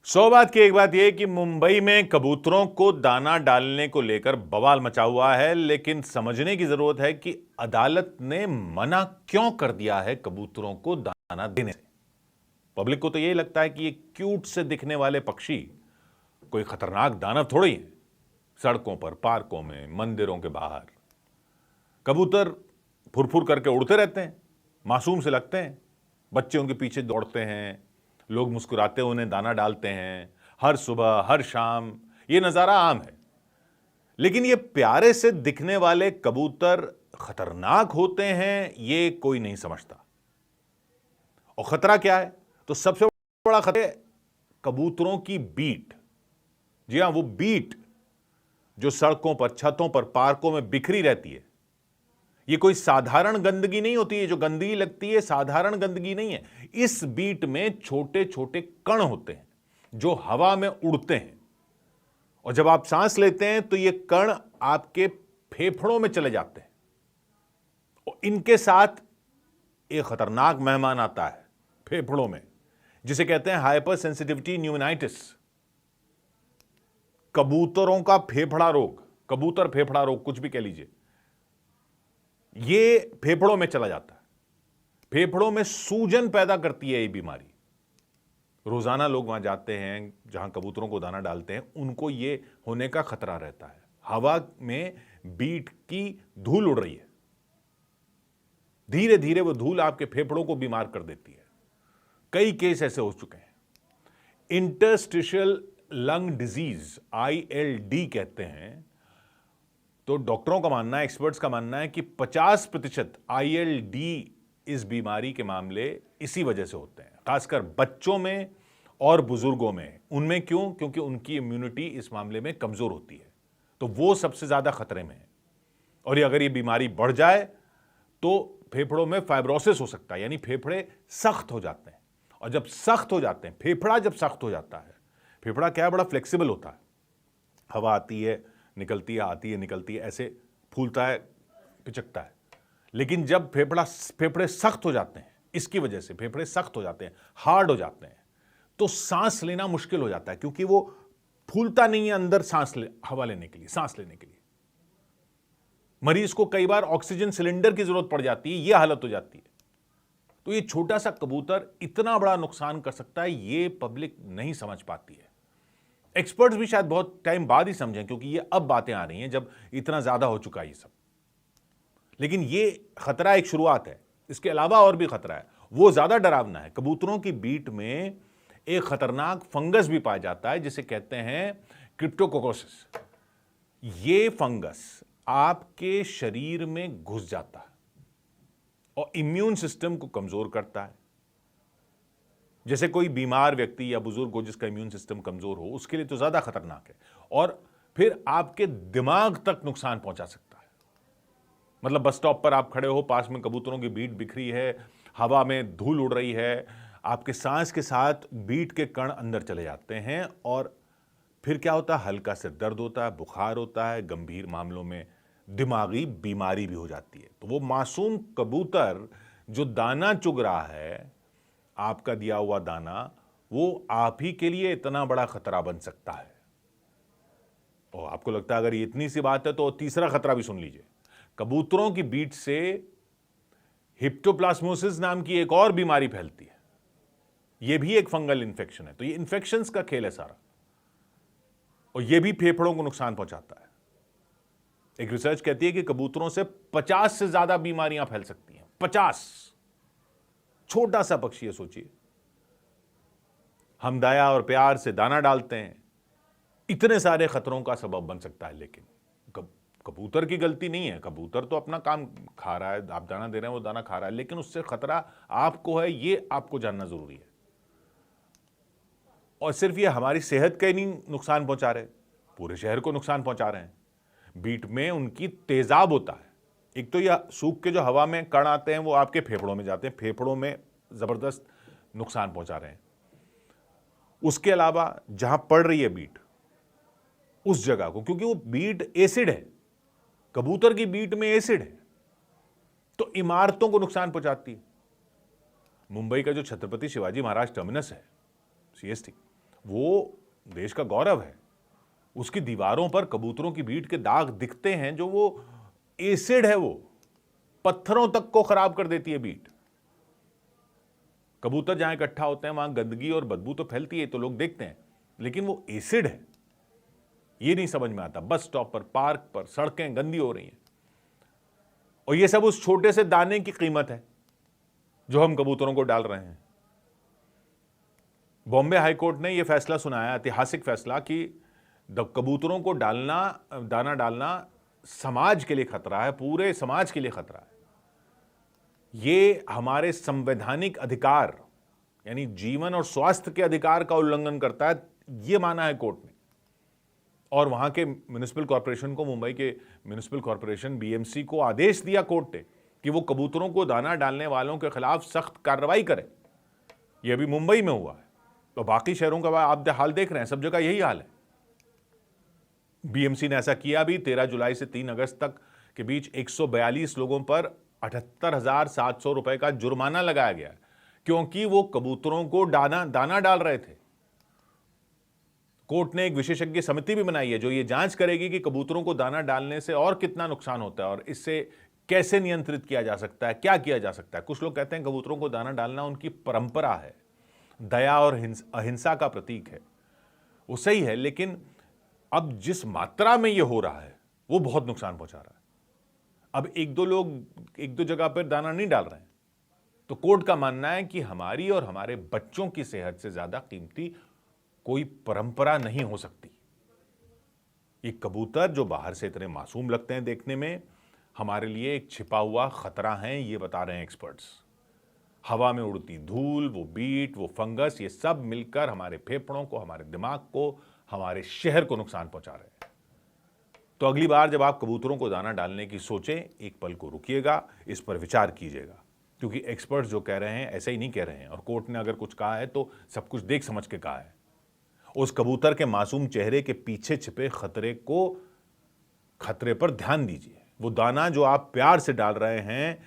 सौ बात की एक बात यह कि मुंबई में कबूतरों को दाना डालने को लेकर बवाल मचा हुआ है, लेकिन समझने की जरूरत है कि अदालत ने मना क्यों कर दिया है कबूतरों को दाना देने से। पब्लिक को तो यही लगता है कि ये क्यूट से दिखने वाले पक्षी कोई खतरनाक दानव थोड़ी है। सड़कों पर, पार्कों में, मंदिरों के बाहर कबूतर फुरफुर करके उड़ते रहते हैं, मासूम से लगते हैं। बच्चे उनके पीछे दौड़ते हैं, लोग मुस्कुराते उन्हें दाना डालते हैं हर सुबह हर शाम। ये नजारा आम है। लेकिन ये प्यारे से दिखने वाले कबूतर खतरनाक होते हैं, ये कोई नहीं समझता। और खतरा क्या है? तो सबसे बड़ा खतरा कबूतरों की बीट। जी हां, वो बीट जो सड़कों पर, छतों पर, पार्कों में बिखरी रहती है। ये कोई साधारण गंदगी नहीं होती है। जो गंदगी लगती है साधारण गंदगी नहीं है। इस बीट में छोटे छोटे कण होते हैं जो हवा में उड़ते हैं, और जब आप सांस लेते हैं तो ये कण आपके फेफड़ों में चले जाते हैं, और इनके साथ एक खतरनाक मेहमान आता है फेफड़ों में, जिसे कहते हैं हाइपर सेंसिटिविटी न्यूमोनाइटिस। कबूतरों का फेफड़ा रोग, कबूतर फेफड़ा रोग, कुछ भी कह लीजिए, ये फेफड़ों में चला जाता है। फेफड़ों में सूजन पैदा करती है ये बीमारी। रोजाना लोग वहां जाते हैं जहां कबूतरों को दाना डालते हैं, उनको ये होने का खतरा रहता है। हवा में बीट की धूल उड़ रही है, धीरे धीरे वो धूल आपके फेफड़ों को बीमार कर देती है। कई केस ऐसे हो चुके हैं। इंटरस्टिशियल लंग डिजीज, ILD कहते हैं। तो डॉक्टरों का मानना है, एक्सपर्ट्स का मानना है कि 50% ILD इस बीमारी के मामले इसी वजह से होते हैं, खासकर बच्चों में और बुजुर्गों में। उनमें क्यों? क्योंकि उनकी इम्यूनिटी इस मामले में कमजोर होती है, तो वो सबसे ज्यादा खतरे में है। और ये अगर ये बीमारी बढ़ जाए तो फेफड़ों में फाइब्रोसिस हो सकता है, यानी फेफड़े सख्त हो जाते हैं। और जब सख्त हो जाते हैं, फेफड़ा जब सख्त हो जाता है, फेफड़ा क्या है, बड़ा फ्लेक्सिबल होता है। हवा आती है, निकलती है, आती है, निकलती है, ऐसे फूलता है, पिचकता है। लेकिन जब फेफड़े सख्त हो जाते हैं, इसकी वजह से फेफड़े सख्त हो जाते हैं, हार्ड हो जाते हैं, तो सांस लेना मुश्किल हो जाता है, क्योंकि वो फूलता नहीं है अंदर हवा लेने के लिए, सांस लेने के लिए। मरीज को कई बार ऑक्सीजन सिलेंडर की जरूरत पड़ जाती है, यह हालत हो जाती है। तो ये छोटा सा कबूतर इतना बड़ा नुकसान कर सकता है, ये पब्लिक नहीं समझ पाती है। एक्सपर्ट्स भी शायद बहुत टाइम बाद ही समझें, क्योंकि ये अब बातें आ रही हैं जब इतना ज्यादा हो चुका है ये सब। लेकिन ये खतरा एक शुरुआत है, इसके अलावा और भी खतरा है, वो ज्यादा डरावना है। कबूतरों की बीट में एक खतरनाक फंगस भी पाया जाता है, जिसे कहते हैं क्रिप्टोकोकोसिस। ये फंगस आपके शरीर में घुस जाता है और इम्यून सिस्टम को कमजोर करता है। जैसे कोई बीमार व्यक्ति या बुजुर्ग हो जिसका इम्यून सिस्टम कमजोर हो, उसके लिए तो ज्यादा खतरनाक है। और फिर आपके दिमाग तक नुकसान पहुंचा सकता है। मतलब बस स्टॉप पर आप खड़े हो, पास में कबूतरों की बीट बिखरी है, हवा में धूल उड़ रही है, आपके सांस के साथ बीट के कण अंदर चले जाते हैं, और फिर क्या होता है, हल्का सिर दर्द होता है, बुखार होता है, गंभीर मामलों में दिमागी बीमारी भी हो जाती है। तो वो मासूम कबूतर जो दाना चुग रहा है, आपका दिया हुआ दाना, वो आप ही के लिए इतना बड़ा खतरा बन सकता है। और आपको लगता है अगर ये इतनी सी बात है तो तीसरा खतरा भी सुन लीजिए। कबूतरों की बीट से हिप्टोप्लास्मोसिस नाम की एक और बीमारी फैलती है। यह भी एक फंगल इंफेक्शन है। तो ये इंफेक्शंस का खेल है सारा, और यह भी फेफड़ों को नुकसान पहुंचाता है। एक रिसर्च कहती है कि कबूतरों से 50 से ज्यादा बीमारियां फैल सकती हैं। 50। छोटा सा पक्षी है, सोचिए। हम दया और प्यार से दाना डालते हैं, इतने सारे खतरों का सबब बन सकता है। लेकिन कबूतर की गलती नहीं है। कबूतर तो अपना काम खा रहा है, आप दाना दे रहे हैं, वो दाना खा रहा है, लेकिन उससे खतरा आपको है, ये आपको जानना जरूरी है। और सिर्फ ये हमारी सेहत का ही नहीं नुकसान पहुंचा रहे, पूरे शहर को नुकसान पहुंचा रहे हैं। बीट में उनकी तेजाब होता है। एक तो यह सूख के जो हवा में कण आते हैं वो आपके फेफड़ों में जाते हैं, फेफड़ों में जबरदस्त नुकसान पहुंचा रहे हैं। उसके अलावा जहां पड़ रही है बीट, उस जगह को, क्योंकि वो बीट एसिड है, कबूतर की बीट में एसिड है, तो इमारतों को नुकसान पहुंचाती है। मुंबई का जो छत्रपति शिवाजी महाराज टर्मिनस है, CST, वो देश का गौरव है। उसकी दीवारों पर कबूतरों की बीट के दाग दिखते हैं, जो वो एसिड है, वो पत्थरों तक को खराब कर देती है बीट। कबूतर जहां इकट्ठा होते हैं वहां गंदगी और बदबू तो फैलती है, तो लोग देखते हैं, लेकिन वो एसिड है, ये नहीं समझ में आता। बस स्टॉप पर, पार्क पर, सड़कें गंदी हो रही हैं, और ये सब उस छोटे से दाने की कीमत है जो हम कबूतरों को डाल रहे हैं। बॉम्बे हाईकोर्ट ने यह फैसला सुनाया, ऐतिहासिक फैसला, कि कबूतरों को दाना डालना समाज के लिए खतरा है, पूरे समाज के लिए खतरा है। ये हमारे संवैधानिक अधिकार यानी जीवन और स्वास्थ्य के अधिकार का उल्लंघन करता है, यह माना है कोर्ट ने। और वहां के म्युनिसिपल कॉर्पोरेशन को, मुंबई के म्युनिसिपल कॉर्पोरेशन बीएमसी को आदेश दिया कोर्ट ने कि वो कबूतरों को दाना डालने वालों के खिलाफ सख्त कार्रवाई करे। यह अभी मुंबई में हुआ है, तो बाकी शहरों का आप हाल देख रहे हैं, सब जगह यही हाल है। बीएमसी ने ऐसा किया भी। 13 जुलाई से 3 अगस्त तक के बीच 142 लोगों पर 78,700 रुपए का जुर्माना लगाया गया, क्योंकि वो कबूतरों को दाना डाल रहे थे। कोर्ट ने एक विशेषज्ञ समिति भी बनाई है जो ये जांच करेगी कि कबूतरों को दाना डालने से और कितना नुकसान होता है और इससे कैसे नियंत्रित किया जा सकता है, क्या किया जा सकता है। कुछ लोग कहते हैं कबूतरों को दाना डालना उनकी परंपरा है, दया और अहिंसा का प्रतीक है। वो सही है, लेकिन अब जिस मात्रा में ये हो रहा है वो बहुत नुकसान पहुंचा रहा है। अब एक दो लोग एक दो जगह पर दाना नहीं डाल रहे हैं, तो कोर्ट का मानना है कि हमारी और हमारे बच्चों की सेहत से ज्यादा कीमती कोई परंपरा नहीं हो सकती। ये कबूतर जो बाहर से इतने मासूम लगते हैं देखने में, हमारे लिए एक छिपा हुआ खतरा है, ये बता रहे हैं एक्सपर्ट्स। हवा में उड़ती धूल, वो बीट, वो फंगस, ये सब मिलकर हमारे फेफड़ों को, हमारे दिमाग को, हमारे शहर को नुकसान पहुंचा रहे हैं। तो अगली बार जब आप कबूतरों को दाना डालने की सोचें, एक पल को रुकिएगा, इस पर विचार कीजिएगा, क्योंकि एक्सपर्ट्स जो कह रहे हैं ऐसे ही नहीं कह रहे हैं, और कोर्ट ने अगर कुछ कहा है तो सब कुछ देख समझ के कहा है। उस कबूतर के मासूम चेहरे के पीछे छिपे खतरे पर ध्यान दीजिए। वो दाना जो आप प्यार से डाल रहे हैं,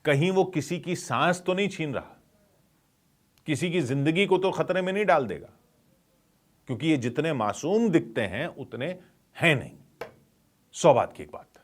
कहीं वो किसी की सांस तो नहीं छीन रहा, किसी की जिंदगी को तो खतरे में नहीं डाल देगा, क्योंकि ये जितने मासूम दिखते हैं उतने हैं नहीं। 100 बात की एक बात।